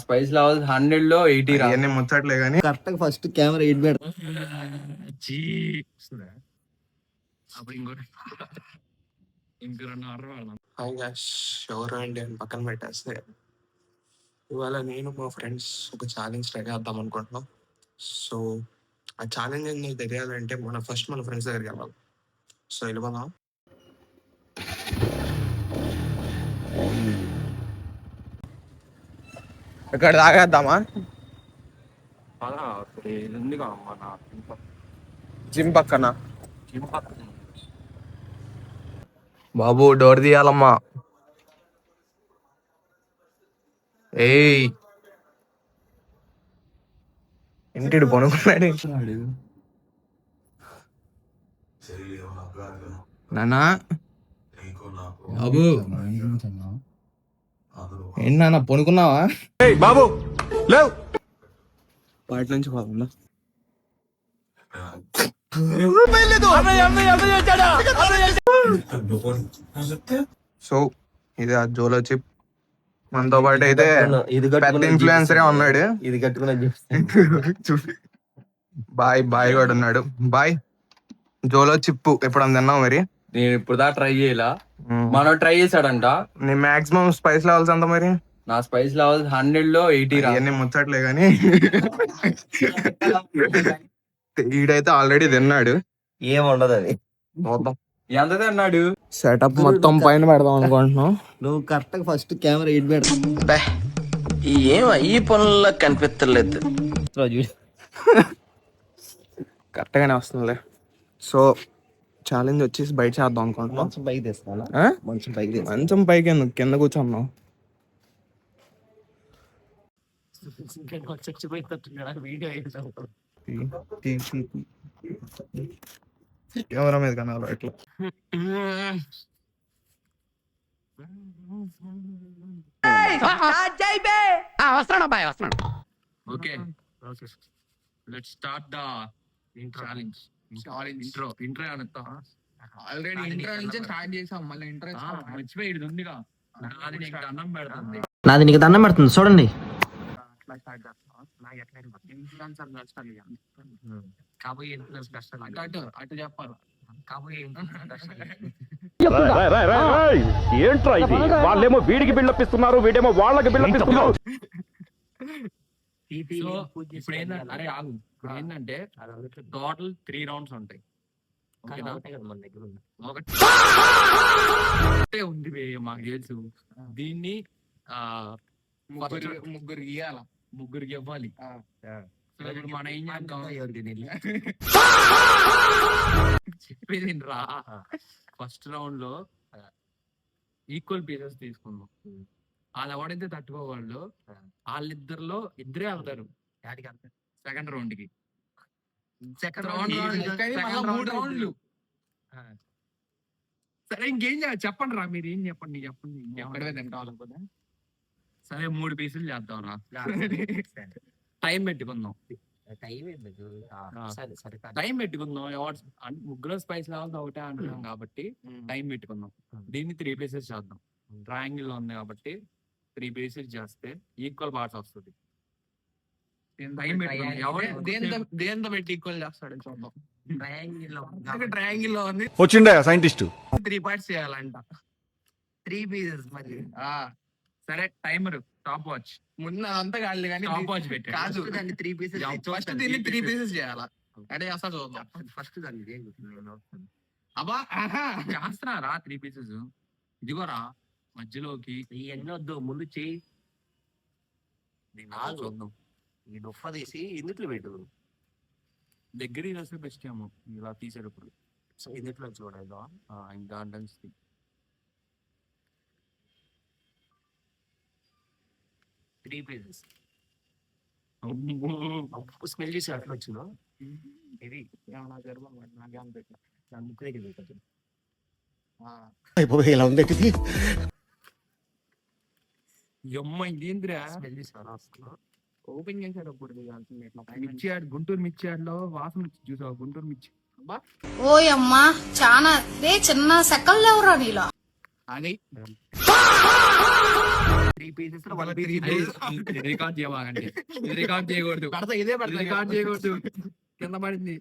Spice level 100 లో 80 రా. ఇవన్నీ ముచ్చట్లే కానీ కరెక్ట్ ఫస్ట్ కెమెరా 8 పెడతా. అప్పుడు ఇంకోటి ఇంకో 2 ఆర్డర్ వాడదాం. హాయ్ గాయ్స్, ఎవరు అండి అని పక్కన పెట్టేస్తే ఇవాళ నేను మా ఫ్రెండ్స్ ఒక ఛాలెంజ్ ట్రై చేద్దాం అనుకుంటున్నాం. సో ఆ ఛాలెంజ్ ఏంటో తెలియాలంటే మన ఫ్రెండ్స్ దగ్గరికి వెళ్ళాలి. సో వెళ్ళిపోదాం. ఇక్కడ తాగేద్దామా? జిమ్ పక్కన. బాబు డోర్ తీయాలమ్మా. ఏయ్ ఇంటిడు పనుకున్నాడు నానా. బాబు ఏంటి నాన్న పనుకున్నావా? బాబు లేవు. వాటి నుంచి పోతుందా? సో ఇది ఆ జోలో చిప్. మనతో పాటు అయితే పెద్ద ఇన్ఫ్లుయెన్సరే ఉన్నాడు. ఇది కట్టుకున్న బాయ్ కూడా ఉన్నాడు. బాయ్ జోలో చిప్పు ఎప్పుడు తిన్నావు మరి? నేను ఇప్పుడు దా ట్రై చేయలా, మనం ట్రై చేశాడంట. నీ మాక్సిమం స్పైస్ లెవెల్స్ ఎంత మరి? నా స్పైస్ లెవెల్ 100 లో 80 రా. ఇవన్నీ ముచ్చట్లే కానీ ఈడైతే ఆల్రెడీ తిన్నాడు. ఏముండదు అది. ఎంత తిన్నాడు? సెటప్ మొత్తం పైన పెడదాం అనుకుంటున్నాం. నువ్వు కరెక్ట్ ఫస్ట్ కెమెరా 8 పెడతా. ఏం ఈ పనుల్లో కనిపించలేదు. కరెక్ట్ గానే వస్తుందిలే. సో ఛాలెంజ్ వచ్చేసి బయట చేద్దాం అనుకుంటున్నాం. మంచం పైకి తీస్తాను. మంచం పైకి ఎందుకు, కింద కూర్చున్నాం. కెమెరా మీద కనాలి ఎట్లా. Okay, let's start the challenge. Intro అనుతా. ఆల్రెడీ ఇంట్రో నుంచి స్టార్ట్ చేసాం, మళ్ళీ ఇంట్రో మర్చిపోయి ఉందిగా. నాది నీకు దండం పెడుతుంది. నాది నీకు దండం పెడుతుంది చూడండి. కాబోయే ఇన్ఫ్లుయెన్స్ కష్టాలు అటు చెప్పాలి. కాబోయే ఏంట్రా ఇది? వాళ్ళేమో వీడికి బిల్డపిస్తున్నారు, వీడేమో వాళ్ళకి బిల్డపిస్తున్నారు. ఇప్పుడు ఏంటంటే, అరే ఆగు, ఇప్పుడు ఏంటంటే టోటల్ 3 రౌండ్స్ ఉంటాయి. ఒకటే ఉంది మాకు తెలుసు. దీన్ని ముగ్గురు గీయాల, ముగ్గురికి ఇవ్వాలి. ఇప్పుడు మనం ఏం చేద్దాం, చెప్పేది రా. ఫస్ట్ రౌండ్ లో ఈక్వల్ పీసెస్ తీసుకుందాం. వాళ్ళు ఎవడైతే తట్టుకోవాళ్ళు వాళ్ళిద్దరిలో ఇద్దరే వెళ్తారు సెకండ్ రౌండ్ కి. మూడు రౌండ్లు. సరే ఇంకేం చేయాలి చెప్పండి రా, మీరు ఏం చెప్పండి. ఎక్కడే తింటాం. సరే 3 పీసులు చేద్దాం రా. టైం పెట్టుకుందాం. ముగ్గురు స్పైస్ లెవెల్ ఒకటే అంటున్నాం కాబట్టి టైం పెట్టుకుందాం. దీన్ని 3 పీసెస్ చేద్దాం. ట్రయాంగిల్ లో ఉంది కాబట్టి 3 పీసెస్ చేస్తే ఈక్వల్ పార్ట్స్ వస్తుంది. దేంతో పెట్టి ఈక్వల్ చేస్తాడు చూద్దాం. ట్రయాంగిల్ లో ఉంది. వచ్చిండే సైంటిస్ట్ 3 పార్ట్స్ చేయాలంట. 3 పీసెస్ మరి. సరే టైమర్ టాప్ వాచ్ ముందు అదంతా కాదు కానీ టాప్ వాచ్ పెట్టి కాదు. ఫస్ట్ దీన్ని 3 పీసెస్ చేయాలా? అంటే అసలు చూద్దాం. ఫస్ట్ అబ్బా చేస్తున్నారా 3 పీసెస్. ఇదిగోరా మధ్యలోకి ఇవన్నీ వద్దు, ముందు చెయ్యి. చూద్దాం. ఈ డొఫ తీసి ఇందుట్లో పెట్టు. దగ్గర వస్తే బెస్ట్ ఏమో ఇలా తీసేటప్పుడు. సో ఇందుట్లో చూడాలి ఇంకా డంస్. 3 పీసెస్. స్మెల్ చేసి అట్లా వచ్చిందో ఇది నా గర్వం. నాకేం పెట్టిన నా ముక్కు దగ్గర పెట్టచ్చు. ఇలా ఉంది ఇదేంద్రా స్మెల్ చేసాను. ఓపెన్ చేసేటప్పుడు మిర్చి యాడ్, గుంటూరు మిర్చి యాడ్ లో వాసన చూసావు. గుంటూరు మిర్చి ఓయమ్మా చాలా చిన్న సెకండ్ లేవురా నీలో అని పీసెస్ రికార్డ్ చేయబాగండి, ఇది రికార్డ్ చేయకూడదు, ఇదే రికార్డ్ చేయకూడదు. కింద పడింది.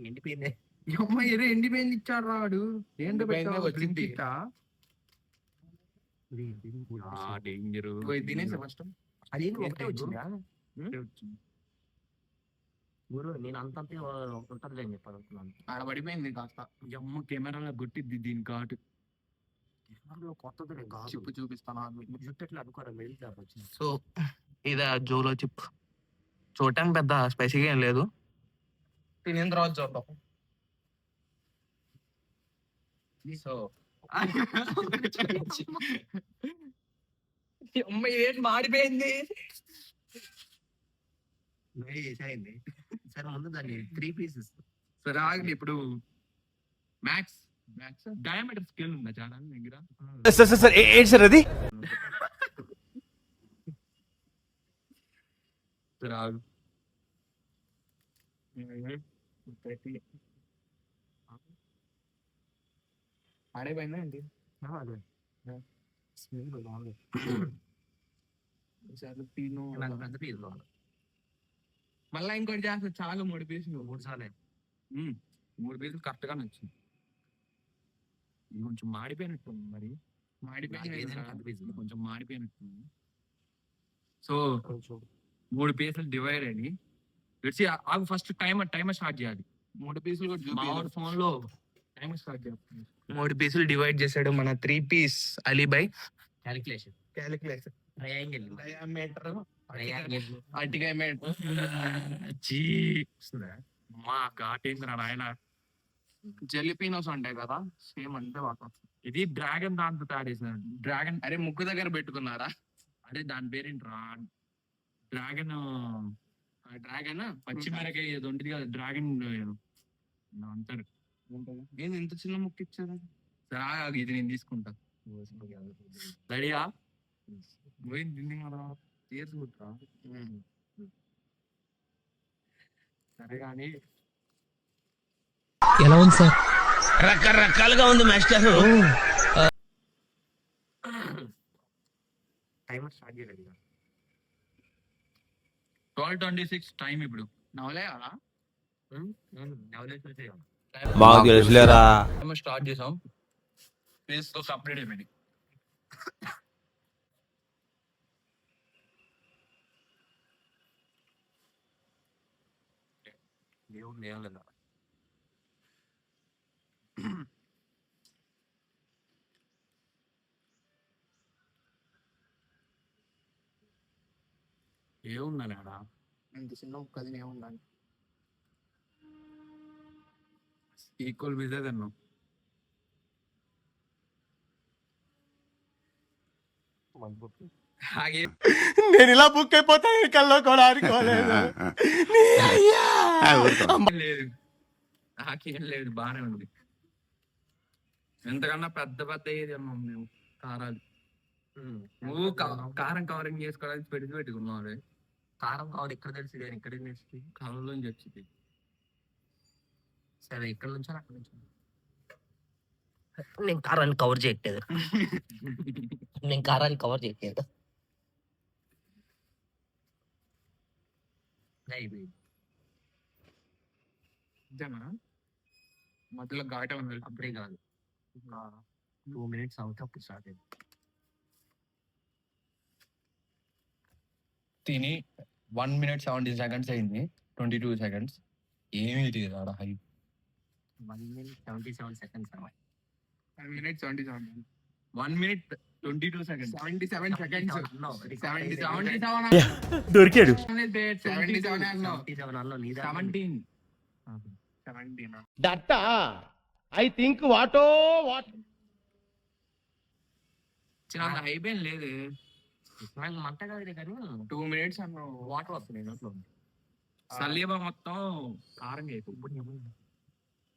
ఎండిపోయింది. ఈ అమ్మాయి ఏదో ఎండిపోయింది ఇచ్చాడు రాడు. ఏంటో వచ్చింది డేంజర్. తినేసా ఫస్ట్. అది ఒకటే వచ్చిందా గురు? నేను అంత ఉంటది అని చెప్పాను. ఆడ పడిపోయింది కాస్త. ఈ అమ్మ కెమెరాలో గుట్టిద్ది దీని ఘాటు. కొత్తది చిప్పు చూపిస్తాను. జుట్టు ఎట్లా అనుకోరా మెడిల్ వచ్చింది. సో ఇది జోలో చిప్. చూడటానికి పెద్ద స్పైసీగా ఏం లేదు, తినిన తర్వాత చూద్దాం. సో అమ్మాయి ఏంటి మాడిపోయింది. అయింది. సరే ముందు దాన్ని 3 పీసెస్. సరే ఆగండి. ఇప్పుడు మ్యాక్స్ డయామీటర్ స్కేల్ ఉందా చాలా మీ దగ్గర? సార్ ఏంటి సార్ అది? సరే ఆగు. ఆడైపోయిందా ఏంటి? పెద్ద పీస్ మళ్ళా ఇంకోటి చేస్తా. చాలా 3 పీసులు. 3 సార్లు 3 పీసులు కరెక్ట్ గా నచ్చింది. కొంచెం మాడిపోయినట్టు మరి. మాడిపోయిన కొంచెం మాడిపోయినట్టు. సో 3 పీసులు డివైడ్ అని విడిచి ఆగు. ఫస్ట్ టైమర్ స్టార్ట్ చేయాలి. 3 పీసులు కూడా మావాడు ఫోన్ లో టైమర్ స్టార్ట్ చేస్తాను. 3 పీసులు డివైడ్ చేశాడు మన 3 పీస్ అలీబాయ్. క్యాలిక్యులేషన్ ట్రయాంగిల్ మా ఘాటేంద్ర నాయన. జెలిపినోస్ ఉంటాయి కదా, సేమ్ అంటే వాతం. ఇది డ్రాగన్ దాంతో తయారు చేసిన డ్రాగన్. అరే ముక్కు దగ్గర పెట్టుకున్నారా? అరే దాని పేరేంట్రా? డ్రాగన్ పచ్చిమిరకాయ ఏదో ఉంటుంది కదా, డ్రాగన్ అంటారు. ఏంది ఇంత చిన్న ముక్కు ఇచ్చారు? సరే ఇది నేను తీసుకుంటా. రెడీయా? పోయింది కదా, తీసుకుంటా. సరే కానీ ఎలా ఉంది సార్? రకరకాలుగా ఉంది మాస్టర్. టైమర్ స్టార్ట్ చేయలేదు. 12:26 టైం. ఇప్పుడు నవలే అలా మాకు తెలుసులేరా. స్టార్ట్ చేసాం. ఫేస్ తో సపరేట్ అయిపోయింది. ఏముందని ఆడ ఇంత చిన్న ముక్కది ఏముందని ఈక్వల్ విజే తిన్నాం. నేను ఇలా బుక్ అయిపోతాను కల్లో కూడా అనుకోలేదు. లేదు నాకేం లేదు, బానే ఉంది. ఎంతకన్నా పెద్ద పెద్ద ఏది అన్నాం మేము. కారాలు నువ్వు కారం కవరింగ్ చేసుకోవడానికి పెట్టుకున్నావు. కారం కావాలి ఇక్కడ తెలిసి నేను ఇక్కడ తెలిసి కళ్ళలోంచి వచ్చింది. సరే ఇక్కడ నుంచి అక్కడ నుంచి నేను కారాన్ని కవర్ చేయట్లేదు. నేను కారాన్ని కవర్ చేయట్లేదు. మధ్యలో ఘాట ఉంది. అప్పుడే కాదు, 2 minutes అవుతే అప్పుడు స్టార్ట్ అయింది. తిని 1 minute 17 seconds అయింది. 22 seconds. ఏమి ఆడ high 1 minute 77 seconds. 1 minute 77. 1 minute 22 seconds. 77 seconds. 77 దొరికాడు. 77 అన్నావు. 77 అన్నావు నీదా? 17. దట్ ఐ థింక్ వాటో వాట్ చాలా అయిపోయింది. లేదు నాకు మంట కాదు కానీ 2 minutes అన్నావు. వాటర్ వస్తున్నాయి నోట్లో. సల్లీబా మొత్తం కారం అయిపోయి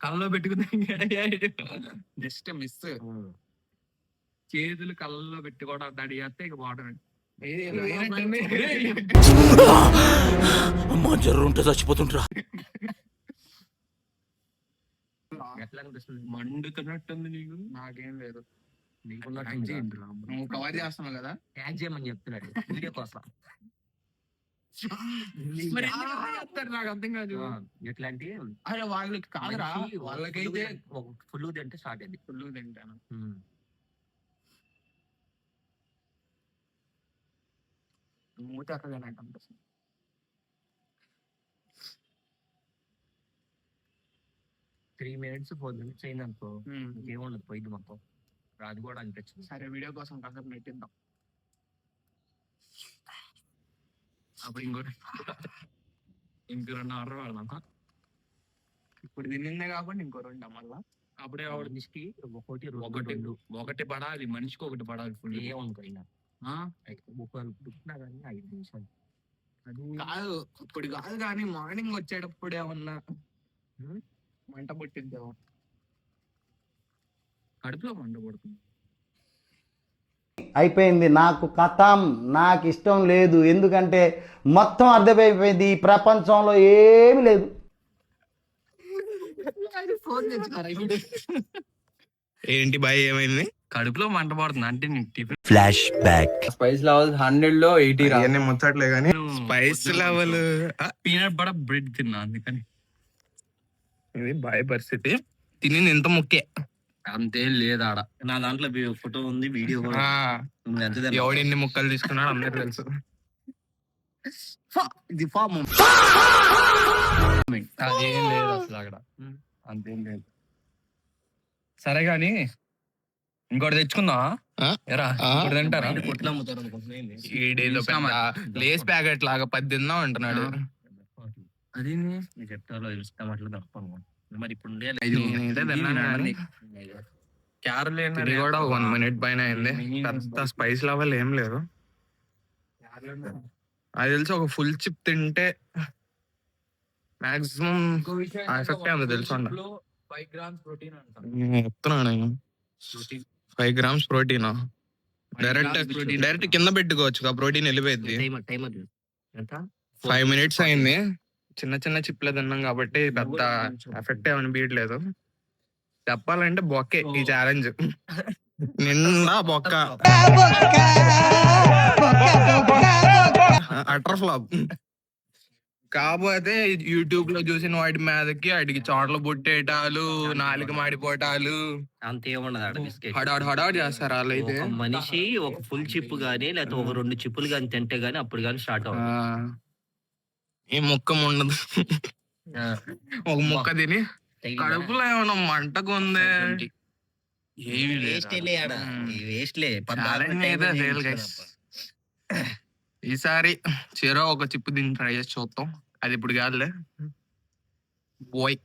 కళ్ళలో పెట్టుకుంది. Just miss. చేతులు కళ్ళలో పెట్టుకోవడం తడి చేస్తే ఇక వాటర్ అమ్మా జర్రు ఉంటే చచ్చిపోతుంటరా. ఎట్లా అనిపిస్తుంది? మండుతున్నట్టుంది నీకు. నాకేం లేదు. నీకున్నట్టుంది కదా. నువ్వు కవర్ చేస్తున్నావు కదా. ట్యాగ్ చేయమని చెప్తున్నాడు వీడియో కోసం. మరి ఎందుకు అలా చేస్తారు నాకు అర్థం కాదు. ఎట్లా అంటే అరే వాళ్ళకి కాదురా, వాళ్ళకైతే ఫుల్ తింటే స్టార్ట్ అయింది. ఫుల్ తింటాను. మూత అక్కడ నాకు అనిపిస్తుంది. 3 minutes 4 minutes అయింది అనుకో, ఇంకేముండదు, పోయింది మొత్తం. రాదు కూడా అనిపించింది. సరే వీడియో కోసం కాసేపు నెట్టిద్దాం. అప్పుడు ఇంకో 2 hours వాడదాం. ఇప్పుడు తిన్నిందే కాబట్టి ఇంకో 2 మళ్ళా. అప్పుడే ఆవిడ మనిషికి ఒకటి పడాలి, మనిషికి ఒకటి పడాలి. ఫుల్ ఏమనుకోయినా కానీ 5 నిమిషాలు కాదు, ఇప్పుడు కాదు కానీ మార్నింగ్ వచ్చేటప్పుడు ఏమన్నా మంట పుట్టిద్దాం. కడుపులో మంట పడుతుంది. అయిపోయింది, నాకు కథం, నాకు ఇష్టం లేదు. ఎందుకంటే మొత్తం అర్థమైపోయింది, ఈ ప్రపంచంలో ఏమీ లేదు. ఏంటి బాయ్ ఏమైంది? కడుపులో మంట పడుతుంది అంటే నీకు tiffin. Flash back. Spice level 100 లో 80 రా. ఇవన్నీ ముచ్చట్లే కానీ spice level peanut butter bread తిన్నా అందుకని. ఇది బాయ్ పరిస్థితి. తినింది ఎంత ముక్కే, అంతేం లేదు ఆడ. నా దాంట్లో ఫోటో ఉంది, వీడియో కూడా. నువ్వు ఎంత తిన్నావు? ఎవడు ఎన్ని ముక్కలు తీసుకున్నాడు అందరికి తెలుసు. ఇది ఫామ్ అదేం లేదు అసలు అక్కడ, అంతేం లేదు. సరే గాని ఇంకోటి తెచ్చుకుందా ఎరా? ఇంకోటి తింటారా? కొట్లు అమ్ముతారు అనుకుంటున్నాను. ఈడేదో లేస్ ప్యాకెట్ లాగా 10 తిందాం అంటున్నాడు. అది నేను చెప్తాలో టమాటలు తప్పను. మరి ఇప్పుడు నేనైతే తిన్నాను కానీ క్యారల్ ఇది కూడా 1 minute పైన అయింది. పెద్ద స్పైస్ లెవెల్ ఏం లేదు. అది తెలిసి ఒక ఫుల్ చిప్ తింటే మాక్సిమం ఎఫెక్ట్ ఏమో తెలుసు అంట. 5 grams ప్రోటీన్ అంట. చెప్తున్నాను 5 grams ప్రోటీన్. డైరెక్ట్ కింద పెట్టుకోవచ్చు, ప్రోటీన్ వెళ్ళిపోయింది. టైమర్ ఎంత? 5 minutes అయింది. చిన్న చిన్న చిప్లే తిన్నాం కాబట్టి పెద్ద ఎఫెక్ట్ ఏమనిపించట్లేదు. చెప్పాలంటే బొక్కే ఈ ఛాలెంజ్, నిండా బొక్క, అటర్ ఫ్లాప్. కాకపోతే యూట్యూబ్ లో చూసిన వాటి మీదకి అడిగి చోట్ల బుట్టేటాలు, నాలుగు మాడిపోటాలు అంతేముండదు బిస్కెట్. హడాడ్ చేస్తారు వాళ్ళు అయితే. మనిషి ఒక ఫుల్ చిప్ గానీ లేకపోతే ఒక 2 చిప్పులు గానీ తింటే గానీ అప్పుడు గానీ స్టార్ట్ అవుతుంది. ఈ ముక్క ఉండదు. ఒక ముక్క తిని కడుపులో ఏమన్నా మంటకు ఉంది. ఈసారి చెరో ఒక చిప్పు దీన్ని ట్రై చేసి చూద్దాం. అది ఇప్పుడు కాదులే. బాయ్.